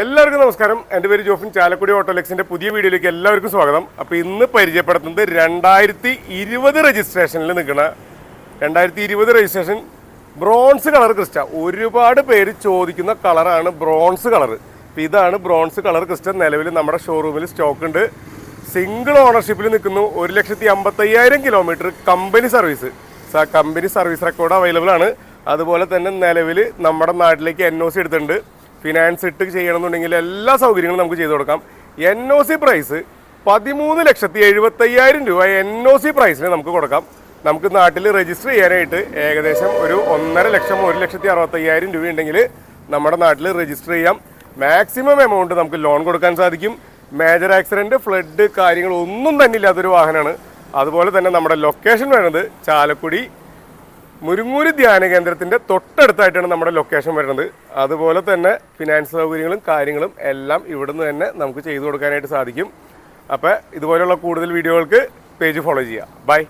എല്ലാവർക്കും നമസ്കാരം. എൻ്റെ പേര് ജോഫിൻ. ചാലക്കുടി ഓട്ടോലെക്സിൻ്റെ പുതിയ വീഡിയോയിലേക്ക് എല്ലാവർക്കും സ്വാഗതം. അപ്പോൾ ഇന്ന് പരിചയപ്പെടുത്തുന്നത് 2020 രജിസ്ട്രേഷനിൽ നിൽക്കുന്ന 2020 രജിസ്ട്രേഷൻ ബ്രോൺസ് കളർ ക്രിസ്റ്റ. ഒരുപാട് പേര് ചോദിക്കുന്ന കളറാണ് ബ്രോൺസ് കളർ. അപ്പോൾ ഇതാണ് ബ്രോൺസ് കളർ ക്രിസ്റ്റ. നിലവിൽ നമ്മുടെ ഷോറൂമിൽ സ്റ്റോക്ക് ഉണ്ട്. സിംഗിൾ ഓണർഷിപ്പിൽ നിൽക്കുന്നു. 1,55,000 kilometre company service. Company service record available ആണ്. അതുപോലെ തന്നെ നിലവിൽ നമ്മുടെ നാട്ടിലേക്ക് NOC എടുത്തിട്ടുണ്ട്. ഫിനാൻസ് ഇട്ട് ചെയ്യണമെന്നുണ്ടെങ്കിൽ എല്ലാ സൗകര്യങ്ങളും നമുക്ക് ചെയ്തു കൊടുക്കാം. NOC പ്രൈസ് 13,70,75,000 രൂപ NOC പ്രൈസിന് നമുക്ക് കൊടുക്കാം. നമുക്ക് നാട്ടിൽ രജിസ്റ്റർ ചെയ്യാനായിട്ട് ഏകദേശം ഒരു 1.5 ലക്ഷം 1,60,5,000 രൂപ ഉണ്ടെങ്കിൽ നമ്മുടെ നാട്ടിൽ രജിസ്റ്റർ ചെയ്യാം. മാക്സിമം എമൗണ്ട് നമുക്ക് ലോൺ കൊടുക്കാൻ സാധിക്കും. മേജർ ആക്സിഡൻറ്റ്, ഫ്ലഡ് കാര്യങ്ങളൊന്നും തന്നെ ഇല്ലാത്തൊരു വാഹനമാണ്. അതുപോലെ തന്നെ നമ്മുടെ ലൊക്കേഷൻ വരുന്നത് ചാലക്കുടി മുരുങ്ങൂര് ധ്യാന കേന്ദ്രത്തിൻ്റെ തൊട്ടടുത്തായിട്ടാണ് നമ്മുടെ ലൊക്കേഷൻ വരുന്നത്. അതുപോലെ തന്നെ ഫിനാൻസ് സൗകര്യങ്ങളും കാര്യങ്ങളും എല്ലാം ഇവിടുന്ന് തന്നെ നമുക്ക് ചെയ്തു കൊടുക്കാനായിട്ട് സാധിക്കും. അപ്പോൾ ഇതുപോലെയുള്ള കൂടുതൽ വീഡിയോകൾക്ക് പേജ് ഫോളോ ചെയ്യുക. ബൈ.